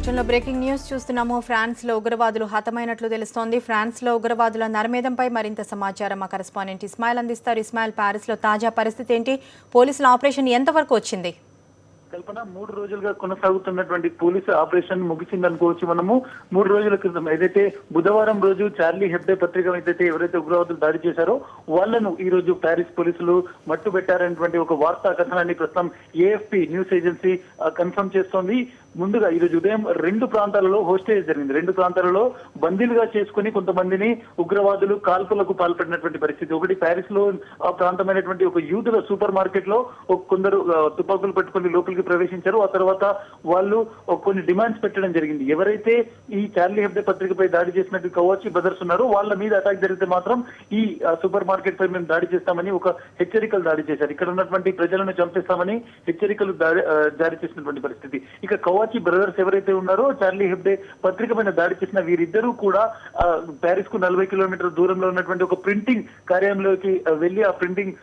Breaking news చూస్తున్నాము. ఫ్రాన్స్లో ఉగ్రవాదులు హతమైనట్లు తెలుస్తోంది. ఫ్రాన్స్లో ఉగ్రవాదుల నరమేధంపై మరింత సమాచారం మా కరెస్పాండెంట్ ఇస్మాయిల్ అందిస్తారు. ఇస్మాయిల్, ప్యారిస్లో తాజా పరిస్థితి ఏంటి? పోలీసుల ఆపరేషన్ ఎంతవరకు వచ్చింది? కల్పన 3 రోజులుగా కొనసాగుతున్నటువంటి పోలీసు ఆపరేషన్ ముగిసిందనుకోవచ్చు. మనము 3 రోజుల క్రితం ఏదైతే బుధవారం రోజు చార్లీ హెబ్డే పత్రిక ఎవరైతే ఉగ్రవాదులు దాడి చేశారో వాళ్ళను ఈ రోజు ప్యారిస్ పోలీసులు మట్టుబెట్టారనేటువంటి ఒక వార్తా కథనాన్ని ప్రస్తుతం ఏఎఫ్పి న్యూస్ ఏజెన్సీ కన్ఫర్మ్ చేస్తోంది. ముందుగా ఈ రోజు ఉదయం 2 ప్రాంతాలలో హోస్టేజ్ జరిగింది. 2 ప్రాంతాలలో బందీలుగా చేసుకుని కొంతమందిని ఉగ్రవాదులు కాల్పులకు పాల్పడినటువంటి పరిస్థితి. ఒకటి ప్యారిస్ లో ప్రాంతమైనటువంటి ఒక యూదుల సూపర్ మార్కెట్ లో కొందరు తుపాకులు పట్టుకుని లోపలికి ప్రవేశించారు. ఆ తర్వాత వాళ్ళు కొన్ని డిమాండ్స్ పెట్టడం జరిగింది. ఎవరైతే ఈ చార్లీ హెబ్డే పత్రికపై దాడి చేసినట్టు కవాచి బ్రదర్స్ ఉన్నారో వాళ్ళ మీద అటాక్ జరిగితే మాత్రం ఈ సూపర్ మార్కెట్ పై మేము దాడి చేస్తామని ఒక హెచ్చరికలు దాడి చేశారు. ఇక్కడ ఉన్నటువంటి ప్రజలను చంపేస్తామని హెచ్చరికలు జారీ చేసినటువంటి పరిస్థితి. ఇక కవాచి బ్రదర్స్ ఎవరైతే ఉన్నారో చార్లీ హెబ్డే పత్రిక పైన దాడి చేసిన వీరిద్దరూ కూడా ప్యారిస్ కు 40 కిలోమీటర్ల దూరంలో ఉన్నటువంటి ఒక ప్రింటింగ్ కార్యాలయంలోకి వెళ్లి ఆ ప్రింటింగ్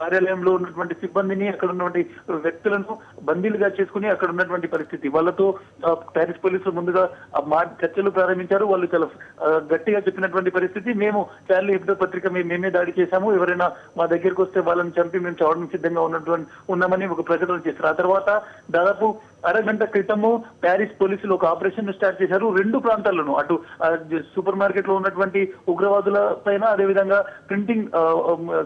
కార్యాలయంలో ఉన్నటువంటి సిబ్బందిని, అక్కడ ఉన్నటువంటి వ్యక్తులను బందీలుగా చేసుకుని అక్కడ ఉన్నటువంటి పరిస్థితి. వాళ్ళతో ప్యారిస్ పోలీసులు ముందుగా చర్చలు ప్రారంభించారు. వాళ్ళు చాలా గట్టిగా చెప్పినటువంటి పరిస్థితి, మేము చార్లీ హెబ్డే పత్రిక మేమే దాడి చేశాము, ఎవరైనా మా దగ్గరికి వస్తే వాళ్ళని చంపి మేము చావడం సిద్ధంగా ఉన్నామని ఒక ప్రకటన చేశారు. ఆ తర్వాత దాదాపు అరగంట క్రితము ప్యారిస్ పోలీసులు ఒక ఆపరేషన్ స్టార్ట్ చేశారు. 2 ప్రాంతాల్లోనూ, అటు సూపర్ మార్కెట్ లో ఉన్నటువంటి ఉగ్రవాదుల పైన, అదేవిధంగా ప్రింటింగ్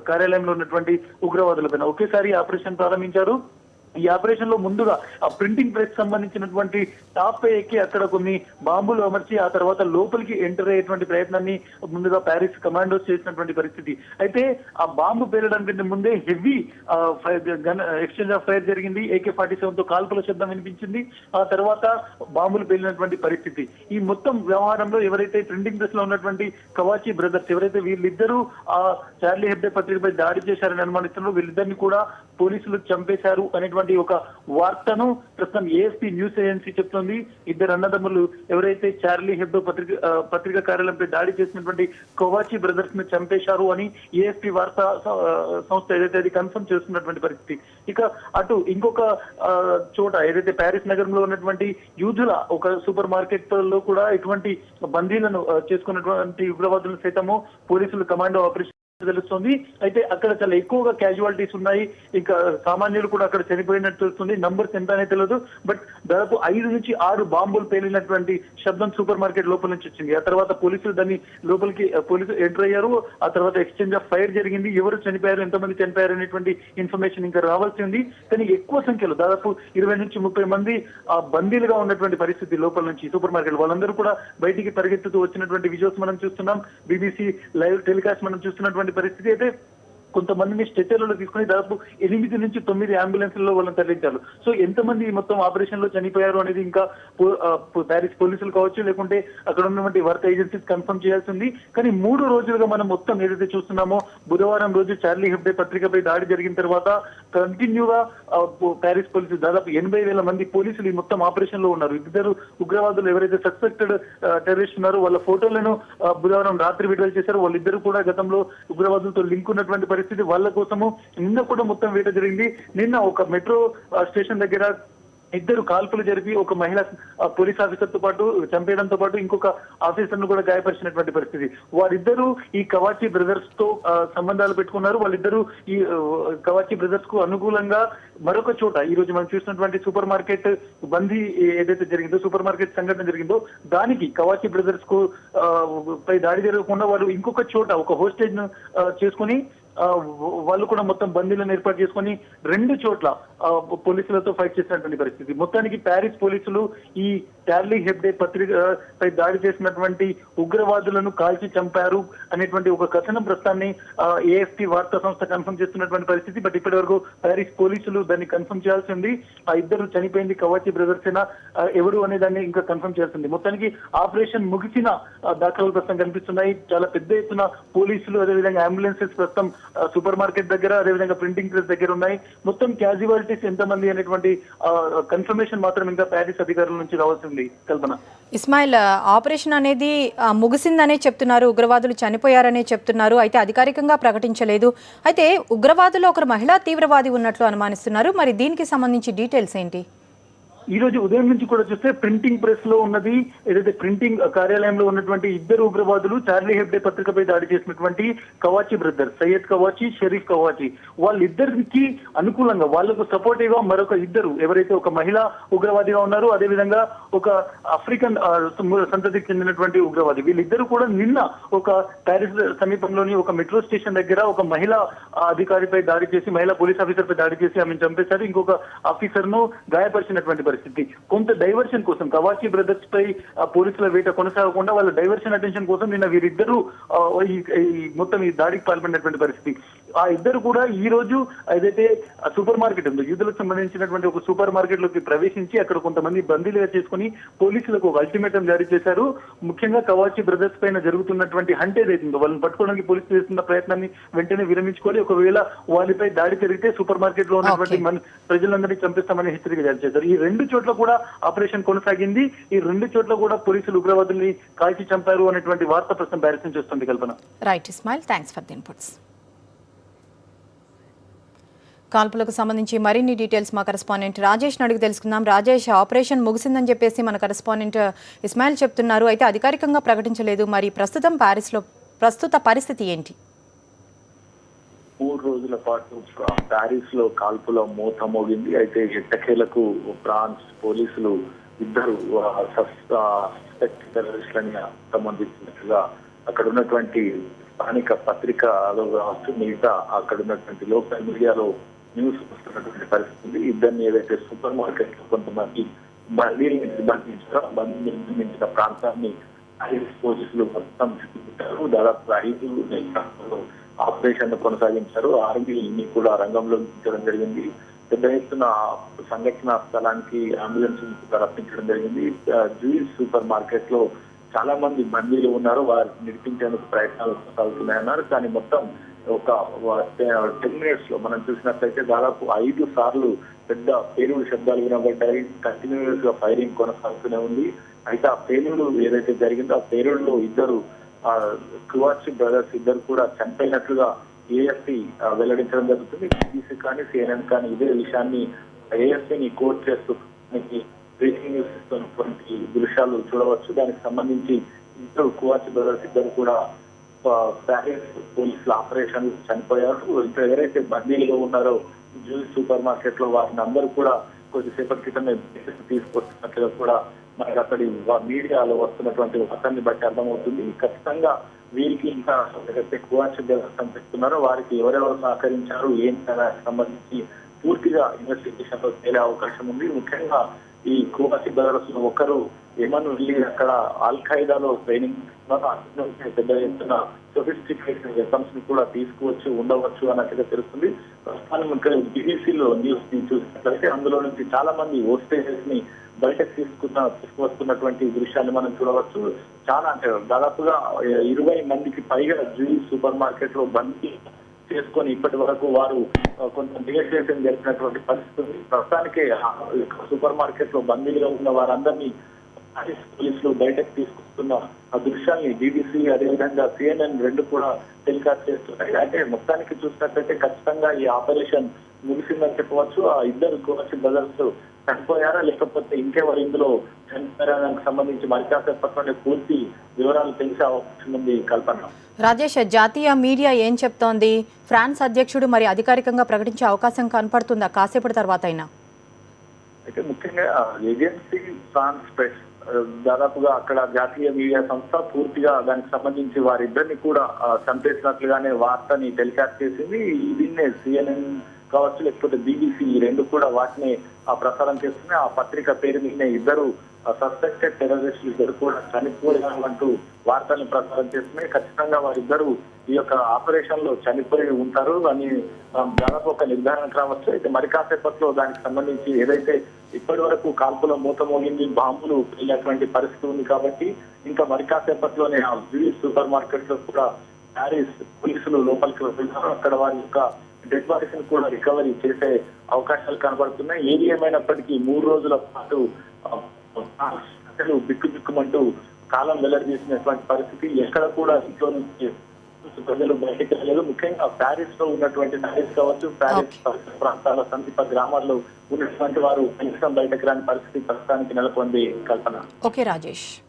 కార్యాలయంలో ఉన్నటువంటి ఉగ్రవాదుల పైన ఒకేసారి ఆపరేషన్ ప్రారంభించారు. ఈ ఆపరేషన్ లో ముందుగా ఆ ప్రింటింగ్ ప్రెస్ సంబంధించినటువంటి టాప్ పై ఎక్కి అక్కడ కొన్ని బాంబులు అమర్చి ఆ తర్వాత లోపలికి ఎంటర్ అయ్యేటువంటి ప్రయత్నాన్ని ముందుగా ప్యారిస్ కమాండోస్ చేసినటువంటి పరిస్థితి. అయితే ఆ బాంబు పేలడానికి ముందే హెవీ ఎక్స్చేంజ్ ఆఫ్ ఫైర్ జరిగింది. AK-47 తో కాల్పుల శబ్దం వినిపించింది. ఆ తర్వాత బాంబులు పేలినటువంటి పరిస్థితి. ఈ మొత్తం వ్యవహారంలో ఎవరైతే ప్రింటింగ్ ప్రెస్ లో ఉన్నటువంటి కవాచి బ్రదర్స్ ఎవరైతే వీళ్ళిద్దరూ ఆ చార్లీ హెబ్డే పత్రికపై దాడి చేశారని అనుమానిస్తున్నారు, వీళ్ళిద్దరిని కూడా పోలీసులు చంపేశారు అనేటువంటి ఒక వార్తను ప్రస్తుతం ఏఎఫ్పి న్యూస్ ఏజెన్సీ చెప్తోంది. ఇద్దరు అన్నదమ్ములు ఎవరైతే చార్లీ హెబ్డో పత్రిక కార్యాలయంపై దాడి చేసినటువంటి కవాచి బ్రదర్స్ ను చంపేశారు అని ఏఎఫ్పి వార్తా సంస్థ ఏదైతే అది కన్ఫర్మ్ చేస్తున్నటువంటి పరిస్థితి. ఇక అటు ఇంకొక చోట ఏదైతే ప్యారిస్ నగరంలో ఉన్నటువంటి యూదుల ఒక సూపర్ మార్కెట్ లో కూడా ఇటువంటి బందీలను చేసుకున్నటువంటి ఉగ్రవాదులను సైతము పోలీసులు కమాండో ఆపరేషన్ తెలుస్తుంది. అయితే అక్కడ చాలా ఎక్కువగా క్యాజువాలిటీస్ ఉన్నాయి. ఇంకా సామాన్యులు కూడా అక్కడ చనిపోయినట్టు తెలుస్తుంది. నంబర్స్ ఎంత అనేది తెలియదు. బట్ దాదాపు 5 నుంచి 6 బాంబులు పేలినటువంటి శబ్దం సూపర్ మార్కెట్ లోపల నుంచి వచ్చింది. ఆ తర్వాత పోలీసులు దాన్ని లోపలికి ఎంటర్ అయ్యారు. ఆ తర్వాత ఎక్స్చేంజ్ ఆఫ్ ఫైర్ జరిగింది. ఎవరు చనిపోయారు, ఎంతమంది చనిపోయారు అనేటువంటి ఇన్ఫర్మేషన్ ఇంకా రావాల్సి ఉంది. కానీ ఎక్కువ సంఖ్యలో దాదాపు 20 నుంచి 30 మంది బందీలుగా ఉన్నటువంటి పరిస్థితి లోపల నుంచి సూపర్ మార్కెట్. వాళ్ళందరూ కూడా బయటికి పరిగెత్తుతూ వచ్చినటువంటి విజువల్స్ మనం చూస్తున్నాం. BBC లైవ్ టెలికాస్ట్ మనం చూస్తున్నటువంటి పరిస్థితి. అయితే కొంతమందిని స్ట్రెచర్లలో తీసుకుని దాదాపు 8 నుంచి 9 అంబులెన్స్లలో వాళ్ళని తరలించారు. సో ఎంతమంది మొత్తం ఆపరేషన్ లో చనిపోయారు అనేది ఇంకా ప్యారిస్ పోలీసులు కావచ్చు, లేకుంటే అక్కడ ఉన్నటువంటి వర్క్ ఏజెన్సీస్ కన్ఫర్మ్ చేయాల్సింది. కానీ 3 రోజులుగా మనం మొత్తం ఏదైతే చూస్తున్నామో, బుధవారం రోజు చార్లీ హెబ్డే పత్రికపై దాడి జరిగిన తర్వాత కంటిన్యూగా ప్యారిస్ పోలీసులు దాదాపు 80,000 మంది పోలీసులు ఈ మొత్తం ఆపరేషన్ లో ఉన్నారు. ఇద్దరు ఉగ్రవాదులు ఎవరైతే సస్పెక్టెడ్ టెర్రరిస్ట్ ఉన్నారో వాళ్ళ ఫోటోలను బుధవారం రాత్రి విడుదల చేశారు. వాళ్ళిద్దరు కూడా గతంలో ఉగ్రవాదులతో లింక్ ఉన్నటువంటి పరిస్థితి. వాళ్ళ కోసము నిన్న కూడా మొత్తం వేట జరిగింది. నిన్న ఒక మెట్రో స్టేషన్ దగ్గర ఇద్దరు కాల్పులు జరిపి ఒక మహిళా పోలీస్ ఆఫీసర్ తో పాటు చంపేయడంతో పాటు ఇంకొక ఆఫీసర్ ను కూడా గాయపరిచినటువంటి పరిస్థితి. వారిద్దరూ ఈ కవాచి బ్రదర్స్ తో సంబంధాలు పెట్టుకున్నారు. వాళ్ళిద్దరూ ఈ కవాచి బ్రదర్స్ కు అనుకూలంగా మరొక చోట ఈ రోజు మనం చూసినటువంటి సూపర్ మార్కెట్ బందీ ఏదైతే జరిగిందో, సూపర్ మార్కెట్ సంఘటన జరిగిందో, దానికి కవాచి బ్రదర్స్ కు పై దాడి జరగకుండా వారు ఇంకొక చోట ఒక హోస్టేజ్ ను చేసుకుని వాళ్ళు కూడా మొత్తం బందీలను ఏర్పాటు చేసుకుని 2 చోట్ల పోలీసులతో ఫైట్ చేసినటువంటి పరిస్థితి. మొత్తానికి ప్యారిస్ పోలీసులు ఈ చార్లీ హెబ్డే పత్రికపై దాడి చేసినటువంటి ఉగ్రవాదులను కాల్చి చంపారు అనేటువంటి ఒక కథనం ప్రస్తుతాన్ని ఏఎఫ్పి వార్తా సంస్థ కన్ఫర్మ్ చేస్తున్నటువంటి పరిస్థితి. బట్ ఇప్పటి వరకు ప్యారిస్ పోలీసులు దాన్ని కన్ఫర్మ్ చేయాల్సి ఉంది. ఆ ఇద్దరు చనిపోయింది కవాచి బ్రదర్స్ ఎవరు అనే దాన్ని ఇంకా కన్ఫర్మ్ చేస్తుంది. మొత్తానికి ఆపరేషన్ ముగిసిన దాఖలాలు ప్రస్తుతం కనిపిస్తున్నాయి. చాలా పెద్ద ఎత్తున పోలీసులు, అదేవిధంగా అంబులెన్సెస్ ప్రస్తుతం సూపర్ మార్కెట్ దగ్గర, అదేవిధంగా ప్రింటింగ్ ప్రెస్ దగ్గర ఉన్నాయి. మొత్తం క్యాజువాలిటీస్ ఎంతమంది అనేటువంటి కన్ఫర్మేషన్ మాత్రం ఇంకా ప్యారిస్ అధికారుల నుంచి రావాల్సింది. కల్పన. ఇస్మాయిల్, ఆపరేషన్ అనేది ముగిసిందనే చెప్తున్నారు, ఉగ్రవాదులు చనిపోయారనే చెప్తున్నారు. అయితే అధికారికంగా ప్రకటించలేదు. అయితే ఉగ్రవాదుల్లో ఒకరు మహిళా తీవ్రవాది ఉన్నట్లు అనుమానిస్తున్నారు. మరి దీనికి సంబంధించి డీటెయిల్స్ ఏంటి? ఈ రోజు ఉదయం నుంచి కూడా చూస్తే ప్రింటింగ్ ప్రెస్ లో ఉన్నది ఏదైతే ప్రింటింగ్ కార్యాలయంలో ఉన్నటువంటి ఇద్దరు ఉగ్రవాదులు చార్లీ హెబ్డే పత్రికపై దాడి చేసినటువంటి కవాచి బ్రదర్స్, సయ్యద్ కవాచి, షరీఫ్ కవాచి, వాళ్ళిద్దరికి అనుకూలంగా వాళ్లకు సపోర్టివ్ గా మరొక ఇద్దరు ఎవరైతే ఒక మహిళా ఉగ్రవాదిగా ఉన్నారో, అదేవిధంగా ఒక ఆఫ్రికన్ సంతతికి చెందినటువంటి ఉగ్రవాది, వీళ్ళిద్దరూ కూడా నిన్న ఒక ప్యారిస్ సమీపంలోని ఒక మెట్రో స్టేషన్ దగ్గర ఒక మహిళా అధికారిపై దాడి చేసి, మహిళా పోలీస్ ఆఫీసర్ పై దాడి చేసి ఆమెను చంపేశారు. ఇంకొక ఆఫీసర్ ను గాయపరిచినటువంటి పరిస్థితి. కొంత డైవర్షన్ కోసం కవాచి బ్రదర్స్ పై పోలీసుల వేట కొనసాగకుండా వాళ్ళ డైవర్షన్ అటెన్షన్ కోసం నిన్న వీరిద్దరూ మొత్తం ఈ దాడికి పాల్పడినటువంటి పరిస్థితి. ఆ ఇద్దరు కూడా ఈ రోజు ఏదైతే సూపర్ మార్కెట్ ఉందో, యూదులకు సంబంధించినటువంటి ఒక సూపర్ మార్కెట్ లోకి ప్రవేశించి అక్కడ కొంతమంది బందీలుగా చేసుకుని పోలీసులకు ఒక అల్టిమేటం జారీ చేశారు. ముఖ్యంగా కవాచి బ్రదర్స్ పైన జరుగుతున్నటువంటి హంట్ ఏదైతుందో వాళ్ళని పట్టుకోవడానికి పోలీసులు చేస్తున్న ప్రయత్నాన్ని వెంటనే విరమించుకోవాలి. ఒకవేళ వాళ్ళపై దాడి జరిగితే సూపర్ మార్కెట్ లో ఉన్నటువంటి ప్రజలందరినీ చంపిస్తామని హెచ్చరిక జారీ చేశారు. ఈ రెండు చోట్ల కూడా ఆపరేషన్ కొనసాగింది. ఈ రెండు చోట్ల కూడా పోలీసులు ఉగ్రవాదుల్ని కాల్చి చంపారు అనేటువంటి వార్త ప్రస్తుతం ప్యారిస్ నుంచి వస్తుంది. Kalpana. Right Ismail, thanks for the inputs. కాల్పులకు సంబంధించి మరిన్ని డీటెయిల్స్ మా కరెస్పాండెంట్ రాజేష్ అడిగి తెలుసుకుందాం. రాజేష్, ఆపరేషన్ ముగిసిందని చెప్పేసి మన కరెస్పాండెంట్ ఇస్మాయిల్ చెప్తున్నారు. అయితే అధికారికంగా ప్రకటించలేదు. మరి ప్రస్తుతం ప్యారిస్లో ప్రస్తుత పరిస్థితి ఏంటి? 3 రోజుల పాటు ప్యారిస్ లో కాల్పుల మూత మోగింది. అయితే ఎట్టకేలకు ఫ్రాన్స్ పోలీసులు ఇద్దరు సస్పెక్ట్ టెర్రరిస్టులని సంబంధించినట్టుగా అక్కడ ఉన్నటువంటి స్థానిక పత్రికలో కావచ్చు, మిగతా అక్కడ ఉన్నటువంటి లోకల్ మీడియాలో న్యూస్ వస్తున్నటువంటి పరిస్థితి. ఇద్దరిని ఏదైతే సూపర్ మార్కెట్ లో కొంతమంది బందీలు నిర్మించిన ప్రాంతాన్ని పోలీసులు మొత్తం చుట్టుకుంటారు. దాదాపు 5 ఆపరేషన్ కొనసాగించారు. ఆర్మీని కూడా రంగంలో దించడం జరిగింది. పెద్ద ఎత్తున సంఘటన స్థలానికి అంబులెన్స్ రప్పించడం జరిగింది. జ్యూస్ సూపర్ మార్కెట్ లో చాలా మంది బందీలు ఉన్నారు. వారిని నిడిపించేందుకు ప్రయత్నాలు కొనసాగుతున్నాయన్నారు. కానీ మొత్తం ఒక 10 మినిట్స్ లో మనం చూసినట్లయితే దాదాపు 5 సార్లు పెద్ద పేలుడు శబ్దాలు వినబడ్డాయి. కంటిన్యూస్ గా ఫైరింగ్ కొనసాగుతూనే ఉంది. అయితే ఆ పేలుడు ఏదైతే జరిగిందో ఆ పేలుడులో ఇద్దరు కవాచి బ్రదర్స్ ఇద్దరు కూడా చనిపోయినట్లుగా ఏఎఫ్పి వెల్లడించడం జరుగుతుంది. బీబీసీ కానీ CNN కానీ ఇదే విషయాన్ని ఏఎఫ్పిని కోట్ చేస్తూ బ్రేకింగ్ న్యూస్ ఇస్తున్నటువంటి దృశ్యాలు చూడవచ్చు. దానికి సంబంధించి ఇద్దరు కవాచి బ్రదర్స్ ఇద్దరు కూడా ప్యారిస్ పోలీసుల ఆపరేషన్ చనిపోయారు. ఇంకా ఎవరైతే బందీలుగా ఉన్నారో జ్యూస్ సూపర్ మార్కెట్ లో వారిని అందరూ కూడా కొద్దిసేపటి క్రితమే తీసుకొస్తున్నట్లుగా కూడా మనకు అక్కడి మీడియాలో వస్తున్నటువంటి వార్తల్ని బట్టి అర్థమవుతుంది. ఖచ్చితంగా వీరికి ఇంకా ఎవరైతే కవాచి బ్రదర్స్ కనిపిస్తున్నారో వారికి ఎవరెవరు సహకరించారు ఏంటి సంబంధించి పూర్తిగా ఇన్వెస్టిగేషన్ లో తేలే అవకాశం ఉంది. ముఖ్యంగా ఈ కవాచి బ్రదర్స్ ఒకరు ఏమన్నా వెళ్ళి అక్కడ అల్ ఖైదాలో ట్రైనింగ్ పెద్ద ఎత్తున సొఫిస్టికేటెడ్ వెపన్స్ ని కూడా తీసుకువచ్చి ఉండవచ్చు అన్నట్టుగా తెలుస్తుంది. ప్రస్తుతానికి బీబీసీలో న్యూస్ ని చూసినట్లయితే అందులో నుంచి చాలా మంది హోస్టేజెస్ ని బయటకు తీసుకువస్తున్నటువంటి దృశ్యాన్ని మనం చూడవచ్చు. చాలా అంటే దాదాపుగా 20 మందికి పైగా జ్యూస్ సూపర్ మార్కెట్ లో బందీ చేసుకొని ఇప్పటి వరకు వారు కొంత నెగోషియేషన్ జరిపినటువంటి పరిస్థితి. ప్రస్తుతానికే సూపర్ మార్కెట్ లో బందీలుగా ఉన్న వారందరినీ పోలీసులు బయటకు తీసుకొస్తున్న ఆ దృశ్యాన్ని బీబీసీ అదేవిధంగా CNN రెండు కూడా టెలికాస్ట్ చేస్తున్నాయి. అంటే మొత్తానికి చూసినట్లయితే ఖచ్చితంగా ఈ ఆపరేషన్ ముగిసిందని చెప్పవచ్చు. ఆ ఇద్దరు కవాచి బ్రదర్స్ చనిపోయారా లేకపోతే ఇంకెవరు ఇందులో చనిపోయారా దానికి సంబంధించి మరికాసేపట్లోనే పూర్తి వివరాలు తెలిసే అవకాశం ఉంది. కల్పన. రాజేష్, జాతీయ మీడియా ఏం చెప్తోంది? ఫ్రాన్స్ అధ్యక్షుడు మరి అధికారికంగా ప్రకటించే అవకాశం కనపడుతుందా కాసేపటి తర్వాత అయినా? అయితే ముఖ్యంగా ఏజెన్సీ ఫ్రాన్స్ ప్రెస్ దాదాపుగా అక్కడ జాతీయ మీడియా సంస్థ పూర్తిగా దానికి సంబంధించి వారిద్దరిని కూడా చంపేసినట్లుగానే వార్తని టెలికాస్ట్ చేసింది. దీన్నే CNN కావచ్చు లేకపోతే బీబీసీ ఈ రెండు కూడా వాటిని ప్రసారం చేస్తున్నాయి. ఆ పత్రిక పేరు మీద ఇద్దరు సస్పెక్టెడ్ టెర్రరిస్టులు ఇద్దరు కూడా చనిపోయారంటూ వార్తల్ని ప్రసారం చేస్తున్నాయి. ఖచ్చితంగా వారిద్దరు ఈ యొక్క ఆపరేషన్ లో చనిపోయి ఉంటారు అని దాదాపు ఒక నిర్ధారణకు రావచ్చు. అయితే మరి కాసేపట్లో దానికి సంబంధించి ఏదైతే ఇప్పటి వరకు కాల్పుల మూత మోగింది, బాంబులు వెళ్ళినటువంటి పరిస్థితి ఉంది కాబట్టి ఇంకా మరి కాసేపట్లోనే ఆ జ్యూస్ సూపర్ మార్కెట్ లో కూడా ప్యారిస్ పోలీసులు లోపలికి వెళ్తున్నారు. అక్కడ వారి యొక్క డెడ్ బాడీస్ ని కూడా రికవరీ చేసే అవకాశాలు కనబడుతున్నాయి. ఏది ఏమైనప్పటికీ 3 రోజుల పాటు బిక్కుమంటూ కాలం వెల్లడి చేసినటువంటి పరిస్థితి. ఎక్కడ కూడా ఇంట్లో నుంచి ప్రజలు బయటకు వెళ్ళలేదు. ముఖ్యంగా ప్యారిస్ లో ఉన్నటువంటి నగర్స్ కావచ్చు, ప్యారిస్ పరిసర ప్రాంతాల సమీప గ్రామాల్లో ఉన్నటువంటి వారు కనీసం బయటకు రాని పరిస్థితి ప్రస్తుతానికి నెలకొంది. కల్పన. ఓకే రాజేష్.